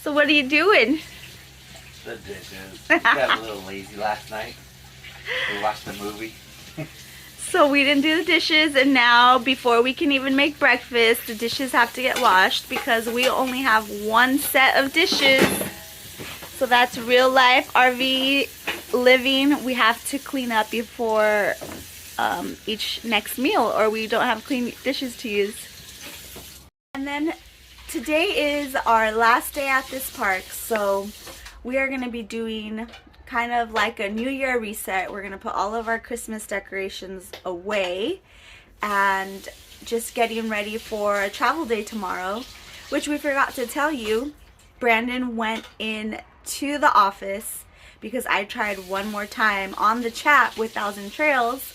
So what are you doing? The dishes. Got a little lazy last night. We watched the movie. So we didn't do the dishes, and now before we can even make breakfast, the dishes have to get washed because we only have one set of dishes. So that's real life RV living. We have to clean up before each next meal, or we don't have clean dishes to use. And then today is our last day at this park, so we are going to be doing kind of like a New Year reset. We're going to put all of our Christmas decorations away and just getting ready for a travel day tomorrow, which we forgot to tell you. Brandon went in to the office because I tried one more time on the chat with Thousand Trails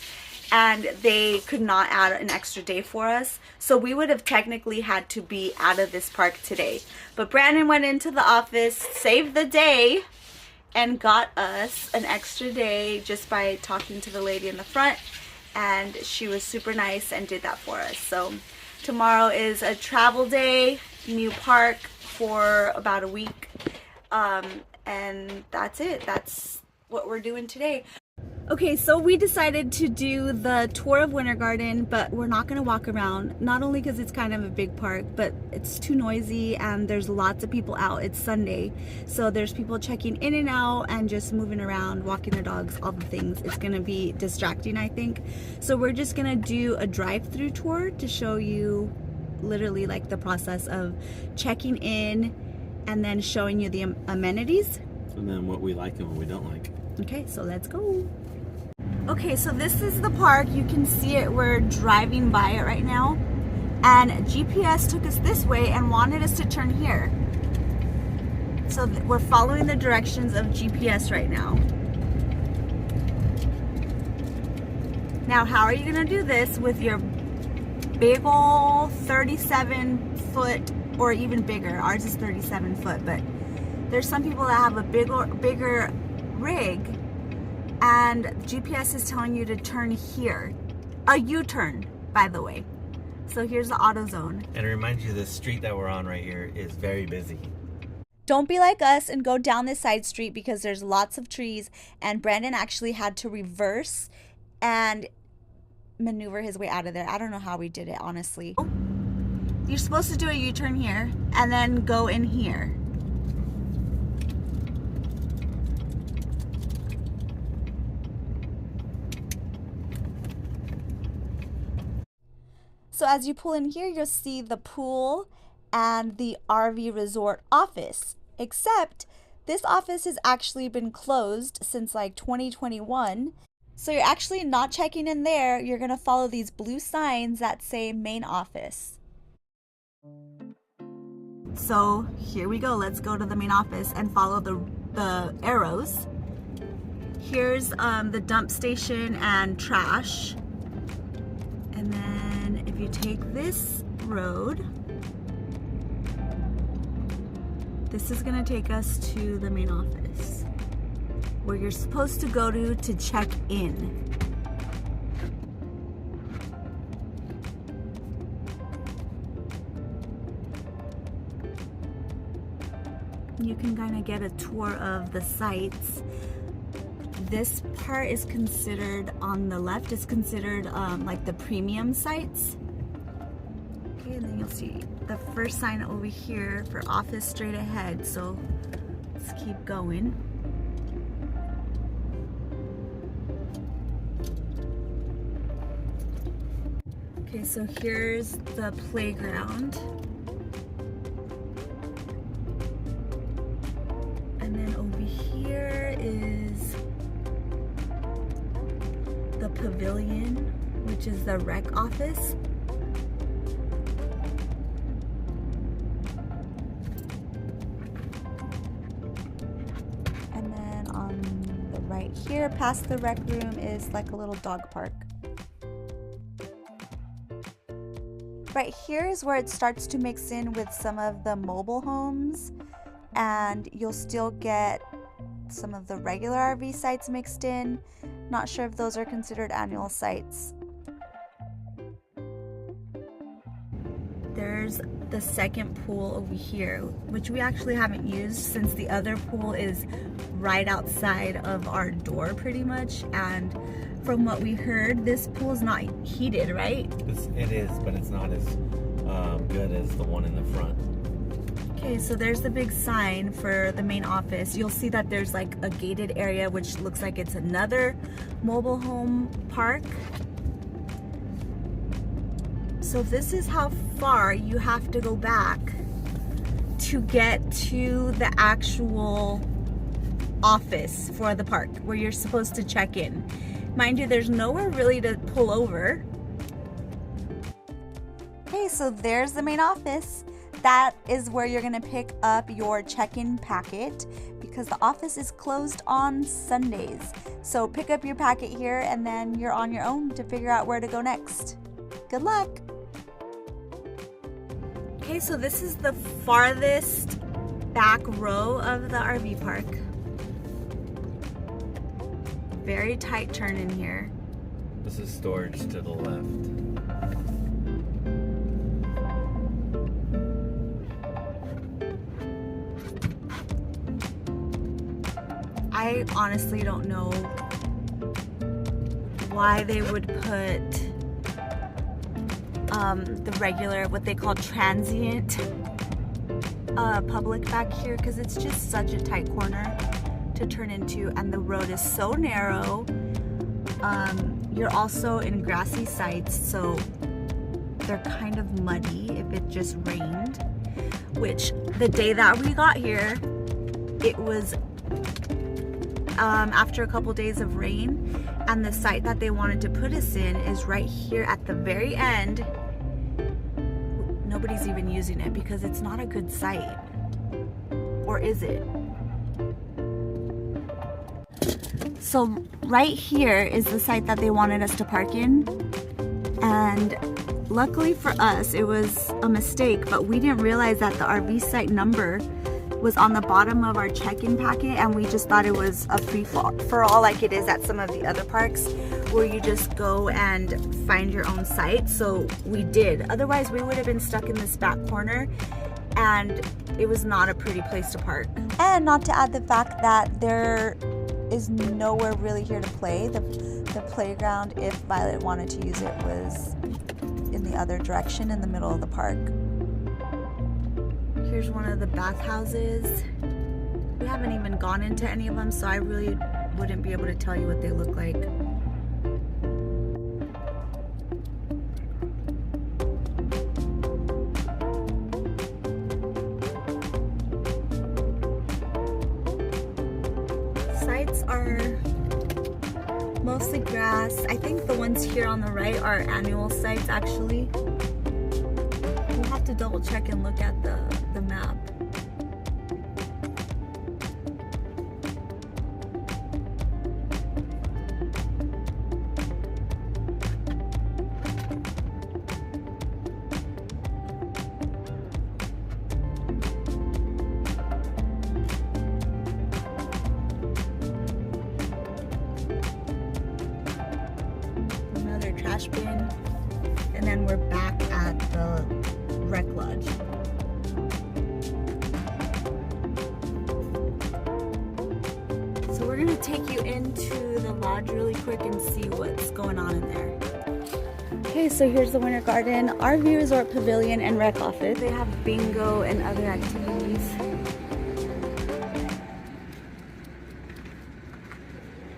and they could not add an extra day for us. So we would have technically had to be out of this park today. But Brandon went into the office, saved the day, and got us an extra day just by talking to the lady in the front, and she was super nice and did that for us. So tomorrow is a travel day, new park for about a week, and that's it. That's what we're doing today. Okay, so we decided to do the tour of Winter Garden, but we're not going to walk around, not only because it's kind of a big park, but it's too noisy and there's lots of people out. It's Sunday, so there's people checking in and out and just moving around, walking their dogs, all the things. It's going to be distracting, I think. So we're just going to do a drive-through tour to show you literally like the process of checking in and then showing you the amenities. And then what we like and what we don't like. Okay, so let's go. Okay, so this is the park. You can see it. We're driving by it right now. And GPS took us this way and wanted us to turn here. So we're following the directions of GPS right now. Now, how are you gonna do this with your big ol' 37-foot or even bigger? Ours is 37 foot, but there's some people that have a bigger rig, and GPS is telling you to turn here. A U-turn, by the way. So here's the auto zone. And it reminds you the street that we're on right here is very busy. Don't be like us and go down this side street because there's lots of trees, and Brandon actually had to reverse and maneuver his way out of there. I don't know how we did it, honestly. You're supposed to do a U-turn here and then go in here. So as you pull in here, you'll see the pool and the RV resort office, except this office has actually been closed since like 2021. So you're actually not checking in there. You're gonna follow these blue signs that say main office. So here we go. Let's go to the main office and follow the arrows. Here's the dump station and trash. And then if you take this road, this is gonna take us to the main office where you're supposed to go to check in. You can kind of get a tour of the sites. This part is considered, on the left, is considered like the premium sites. Okay, and then you'll see the first sign over here for office straight ahead. So let's keep going. Okay, so here's the playground. And then over here is the pavilion, which is the rec office. And then on the right here, past the rec room, is like a little dog park. Right here is where it starts to mix in with some of the mobile homes, and you'll still get some of the regular RV sites mixed in. Not sure if those are considered annual sites. There's there's the second pool over here, which we actually haven't used since the other pool is right outside of our door pretty much. And from what we heard, this pool is not heated, right? It is, but it's not as good as the one in the front. Okay, so there's the big sign for the main office. You'll see that there's like a gated area, which looks like it's another mobile home park. So this is how far you have to go back to get to the actual office for the park where you're supposed to check in. Mind you, there's nowhere really to pull over. Okay, so there's the main office. That is where you're gonna pick up your check-in packet because the office is closed on Sundays. So pick up your packet here and then you're on your own to figure out where to go next. Good luck. Okay, so this is the farthest back row of the RV park. Very tight turn in here. This is storage to the left. I honestly don't know why they would put the regular, what they call transient public back here, because it's just such a tight corner to turn into, and the road is so narrow. You're also in grassy sites, so they're kind of muddy if it just rained, which the day that we got here, it was after a couple days of rain, and the site that they wanted to put us in is right here at the very end. Nobody's even using it because it's not a good site. Or is it? So right here is the site that they wanted us to park in, and luckily for us it was a mistake, but we didn't realize that the RV site number was on the bottom of our check-in packet, and we just thought it was a free-for-all like it is at some of the other parks where you just go and find your own site. So we did. Otherwise we would have been stuck in this back corner, and it was not a pretty place to park. And not to add the fact that there is nowhere really here to play. The playground, if Violet wanted to use it, was in the other direction in the middle of the park. Here's one of the bathhouses. We haven't even gone into any of them, so I really wouldn't be able to tell you what they look like. Sites are mostly grass. I think the ones here on the right are annual sites actually. We'll have to double check and look at the map. Another trash bin, and then we're back at the rec lodge. So we're gonna take you into the lodge really quick and see what's going on in there. Okay, so here's the Winter Garden RV Resort Pavilion and Rec Office. They have bingo and other activities.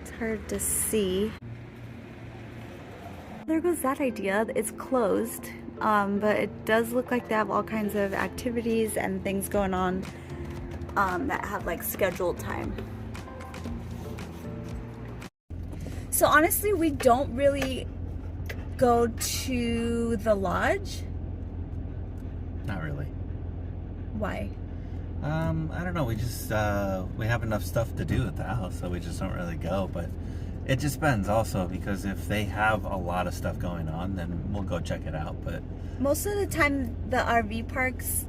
It's hard to see. There goes that idea. It's closed, but it does look like they have all kinds of activities and things going on that have like scheduled time. So honestly, we don't really go to the lodge. Not really. Why? I don't know. We just we have enough stuff to do at the house, so we just don't really go. But it just depends also, because if they have a lot of stuff going on, then we'll go check it out. But most of the time, the RV parks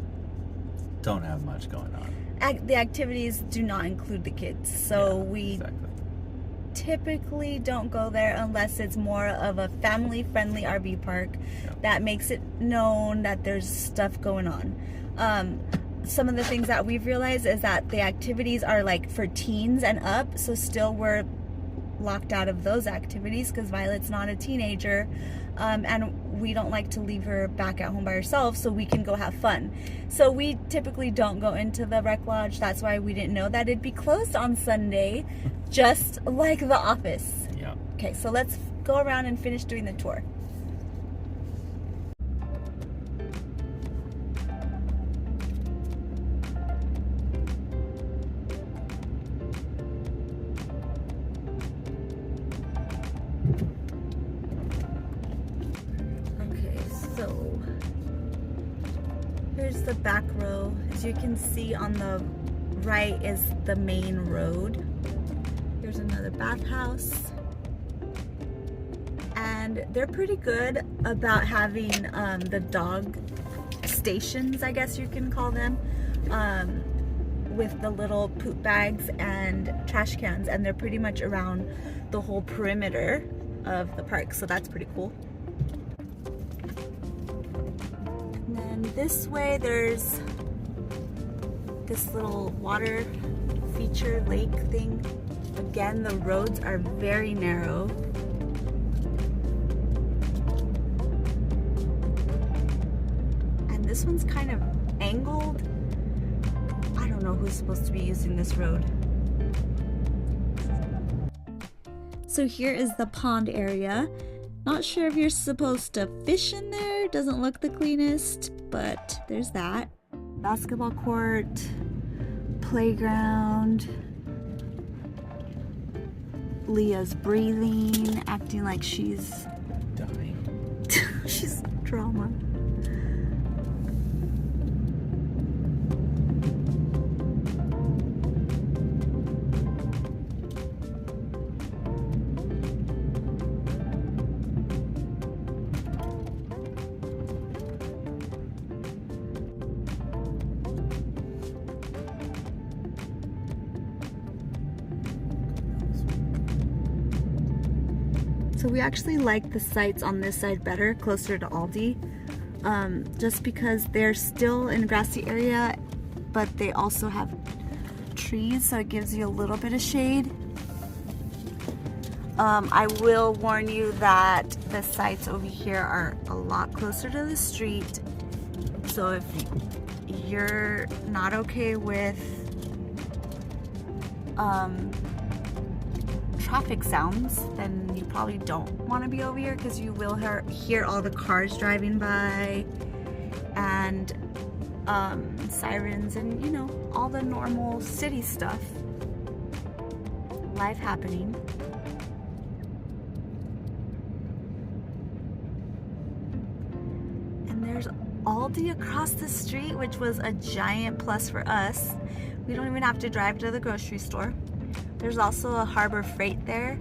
don't have much going on. The activities do not include the kids, so Yeah, we exactly. typically don't go there unless it's more of a family-friendly RV park that makes it known that there's stuff going on. Some of the things that we've realized is that the activities are like for teens and up, so still we're locked out of those activities because Violet's not a teenager, and we don't like to leave her back at home by herself so we can go have fun. So we typically don't go into the rec lodge. That's why we didn't know that it'd be closed on Sunday, just like the office. Yeah. Okay, so let's go around and finish doing the tour. Here's the back row. As you can see, on the right is the main road. Here's another bathhouse. And they're pretty good about having the dog stations, I guess you can call them, with the little poop bags and trash cans, and they're pretty much around the whole perimeter of the park, so that's pretty cool. This way there's this little water feature lake thing. Again, the roads are very narrow. And this one's kind of angled. I don't know who's supposed to be using this road. So here is the pond area. Not sure if you're supposed to fish in there. Doesn't look the cleanest, but there's that. Basketball court, playground. Leah's breathing, acting like she's Dying. she's drama. So we actually like the sites on this side better, closer to Aldi, just because they're still in a grassy area, but they also have trees, so it gives you a little bit of shade. I will warn you that the sites over here are a lot closer to the street, so if you're not okay with traffic sounds, then you probably don't want to be over here, because you will hear all the cars driving by and sirens and, you know, all the normal city stuff, life happening. And there's Aldi across the street, which was a giant plus for us. We don't even have to drive to the grocery store. There's also a Harbor Freight there,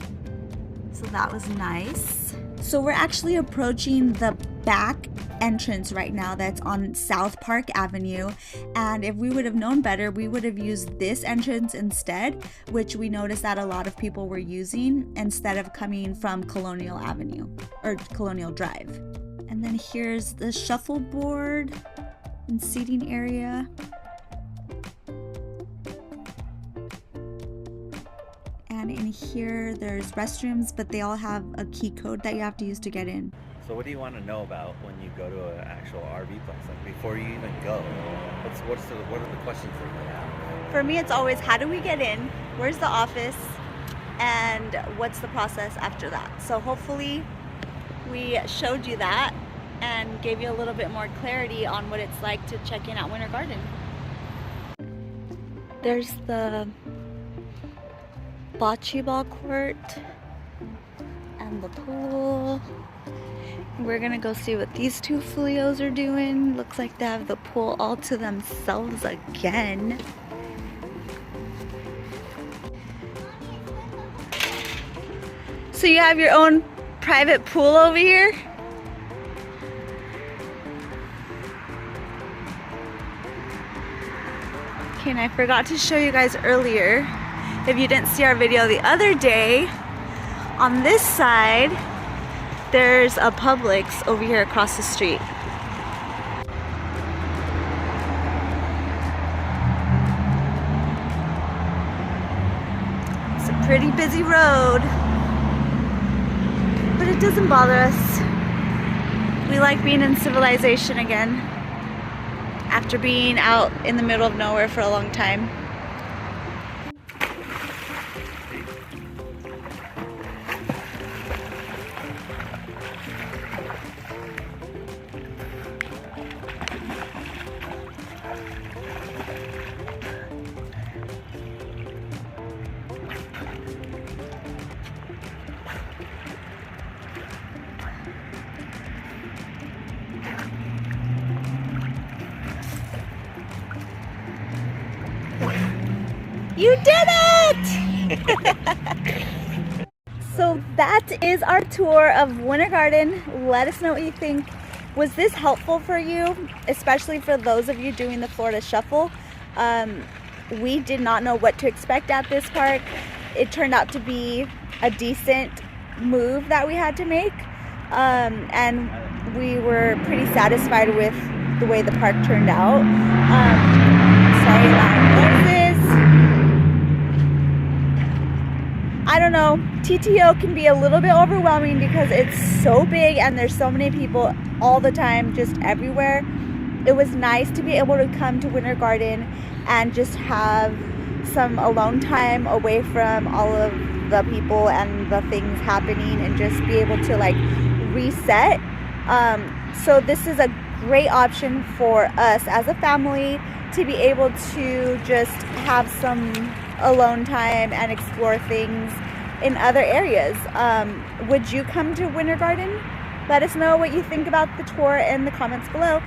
so that was nice. So we're actually approaching the back entrance right now that's on South Park Avenue, and if we would have known better, we would have used this entrance instead, which we noticed that a lot of people were using instead of coming from Colonial Avenue or Colonial Drive. And then here's the shuffleboard and seating area. And in here there's restrooms, but they all have a key code that you have to use to get in. So what do you want to know about when you go to an actual RV place? Like before you even go, what are the questions that you have? For me, it's always, how do we get in? Where's the office? And what's the process after that? So hopefully we showed you that and gave you a little bit more clarity on what it's like to check in at Winter Garden. There's the bocce ball court and the pool. We're gonna go see what these two folios are doing. Looks like they have the pool all to themselves again. So you have your own private pool over here? Okay, and I forgot to show you guys earlier, if you didn't see our video the other day, On this side, there's a Publix over here across the street. It's a pretty busy road, but it doesn't bother us. We like being in civilization again after being out in the middle of nowhere for a long time. You did it! So that is our tour of Winter Garden. Let us know what you think. Was this helpful for you, especially for those of you doing the Florida Shuffle? We did not know what to expect at this park. It turned out to be a decent move that we had to make, and we were pretty satisfied with the way the park turned out. Sorry about noises. I don't know, TTO can be a little bit overwhelming because it's so big and there's so many people all the time, just everywhere. It was nice to be able to come to Winter Garden and just have some alone time away from all of the people and the things happening and just be able to like reset. So this is a great option for us as a family to be able to just have some alone time and explore things in other areas. Would you come to Winter Garden? Let us know what you think about the tour in the comments below.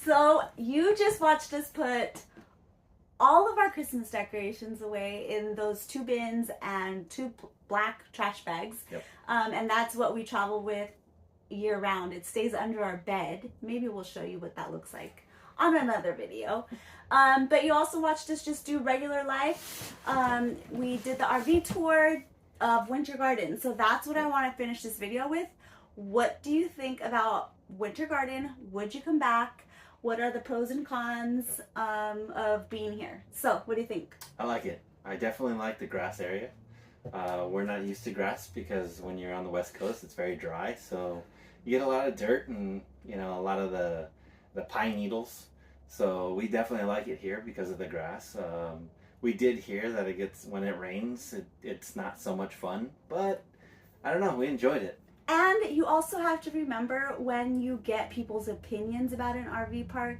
So you just watched us put all of our Christmas decorations away in those 2 bins and 2 black trash bags. Yep. And that's what we travel with year round. It stays under our bed. Maybe we'll show you what that looks like on another video. But you also watched us just do regular life. We did the RV tour of Winter Garden. So that's what I want to finish this video with. What do you think about Winter Garden? Would you come back? What are the pros and cons of being here? So, what do you think? I like it. I definitely like the grass area. We're not used to grass because when you're on the West Coast, it's very dry. So you get a lot of dirt and, you know, a lot of the pine needles. So we definitely like it here because of the grass. We did hear that it gets, when it rains, it's not so much fun. But I don't know, we enjoyed it. And you also have to remember, when you get people's opinions about an RV park,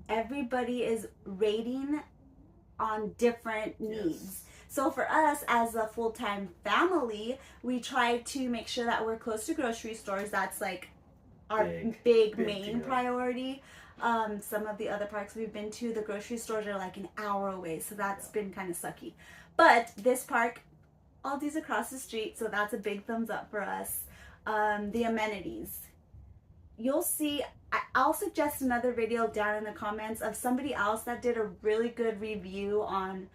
everybody is rating on different needs. Yes. So for us as a full-time family, we try to make sure that we're close to grocery stores. That's like our big main deal. Priority. Some of the other parks we've been to, the grocery stores are like an hour away, so that's been kind of sucky. But this park, Aldi's across the street, so that's a big thumbs up for us. The amenities, you'll see. I'll suggest another video down in the comments of somebody else that did a really good review on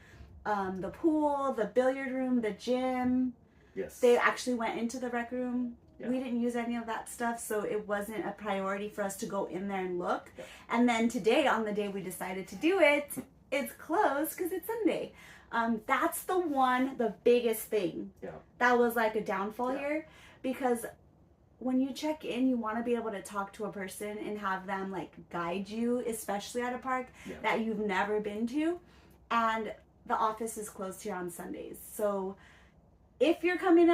the pool, the billiard room, the gym. Yes. They actually went into the rec room. Yeah. We didn't use any of that stuff, so it wasn't a priority for us to go in there and look. Yeah. And then today, on the day we decided to do it, it's closed because it's Sunday. That's the biggest thing. Yeah. That was like a downfall here. Because when you check in, you want to be able to talk to a person and have them like guide you, especially at a park that you've never been to. And the office is closed here on Sundays. So if you're coming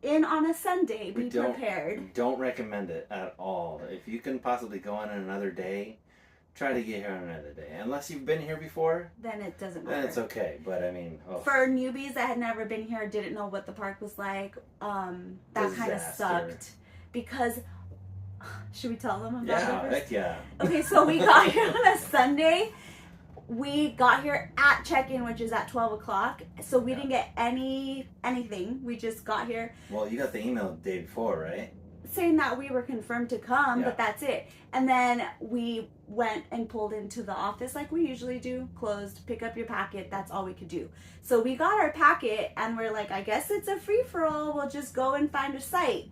in on a Sunday, be prepared. Don't recommend it at all. If you can possibly go on another day, try to get here on another day. Unless you've been here before, then it doesn't matter. then it's okay. But I mean, for newbies that had never been here, didn't know what the park was like, that kind of sucked. Because, should we tell them about it? Yeah, heck yeah. Okay, so we got here on a Sunday. We got here at check-in, which is at 12 o'clock. So we didn't get anything. We just got here. Well, you got the email the day before, right? Saying that we were confirmed to come, but that's it. And then we went and pulled into the office like we usually do, closed, pick up your packet. That's all we could do. So we got our packet and we're like, I guess it's a free-for-all. We'll just go and find a site.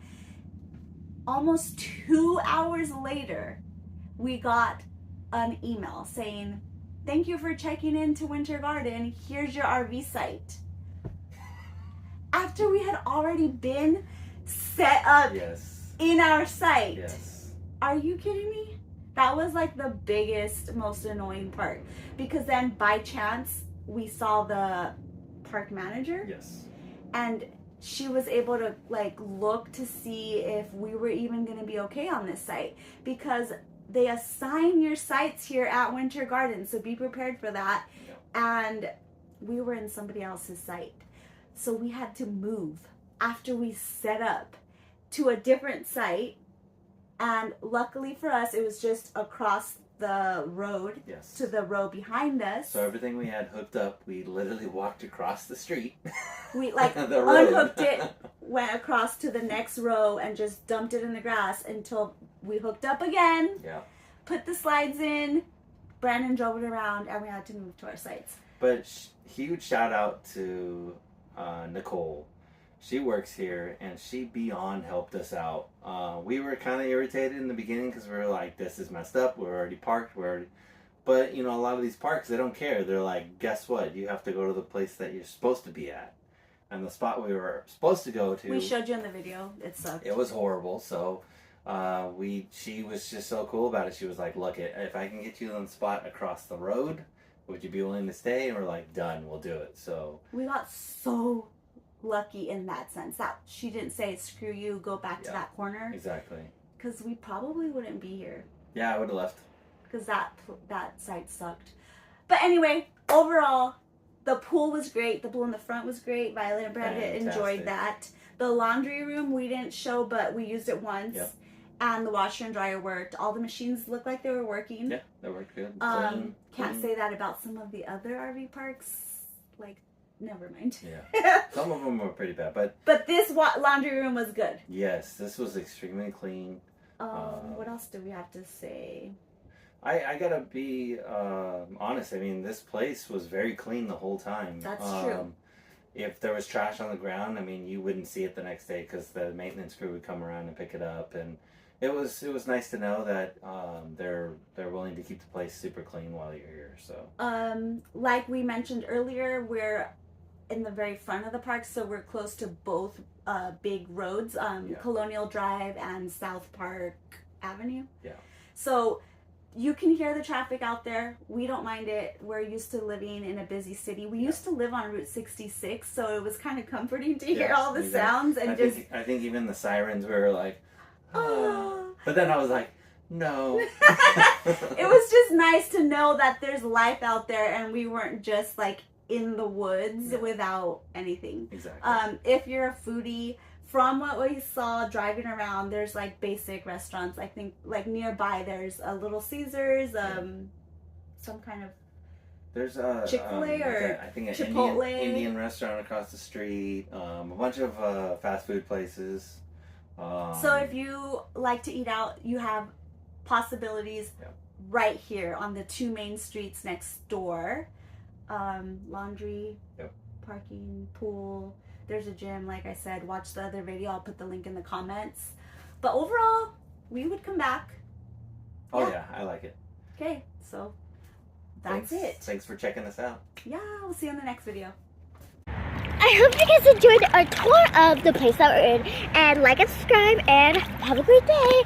Almost 2 hours later, we got an email saying, thank you for checking into Winter Garden. Here's your RV site. After we had already been set up in our site. Yes. Are you kidding me? That was like the biggest, most annoying part. Because then by chance, we saw the park manager. Yes. And she was able to like look to see if we were even going to be okay on this site. Because they assign your sites here at Winter Garden. So be prepared for that. Yep. And we were in somebody else's site. So we had to move after we set up to a different site, and luckily for us, it was just across the road to the row behind us. So everything we had hooked up, we literally walked across the street. We like unhooked it, went across to the next row, and just dumped it in the grass until we hooked up again. Yeah. Put the slides in. Brandon drove it around, and we had to move to our sites. But huge shout out to Nicole. She works here, and she beyond helped us out. We were kind of irritated in the beginning because we were like, this is messed up. We're already parked. But, you know, a lot of these parks, they don't care. They're like, guess what? You have to go to the place that you're supposed to be at. And the spot we were supposed to go to... We showed you in the video. It sucked. It was horrible. So she was just so cool about it. She was like, look, if I can get you on the spot across the road, would you be willing to stay? And we're like, done. We'll do it. So we got so lucky in that sense that she didn't say screw you, go back to that corner. Exactly. Because we probably wouldn't be here. Yeah, I would have left. Because that site sucked. But anyway, overall, the pool was great. The pool in the front was great. Violet and Brandon enjoyed that. The laundry room we didn't show, but we used it once. Yep. And the washer and dryer worked. All the machines looked like they were working. Yeah, they worked good. Can't say that about some of the other RV parks. Like, never mind. Yeah. Some of them were pretty bad, but this laundry room was good. Yes, this was extremely clean. What else do we have to say? I gotta be honest. I mean, this place was very clean the whole time. That's true. If there was trash on the ground, I mean, you wouldn't see it the next day because the maintenance crew would come around and pick it up. And it was nice to know that they're willing to keep the place super clean while you're here. So like we mentioned earlier, we're in the very front of the park, so we're close to both big roads, Colonial Drive and South Park Avenue. Yeah. So you can hear the traffic out there. We don't mind it. We're used to living in a busy city. We used to live on Route 66, so it was kind of comforting to hear all the sounds and I think even the sirens were like, oh. But then I was like, no. It was just nice to know that there's life out there and we weren't just like in the woods without anything. Exactly. If you're a foodie, from what we saw driving around, there's like basic restaurants. I think like nearby there's a Little Caesars, some kind of there's a Chick-fil-A or I think an Chipotle. Indian restaurant across the street, a bunch of fast food places. So if you like to eat out, you have possibilities right here on the two main streets next door. Laundry, parking, pool. There's a gym, like I said. Watch the other video. I'll put the link in the comments. But overall, we would come back. Oh yeah, I like it. Okay, so that's it. Thanks for checking us out. Yeah, we'll see you in the next video. I hope you guys enjoyed our tour of the place that we're in. And like and subscribe and have a great day.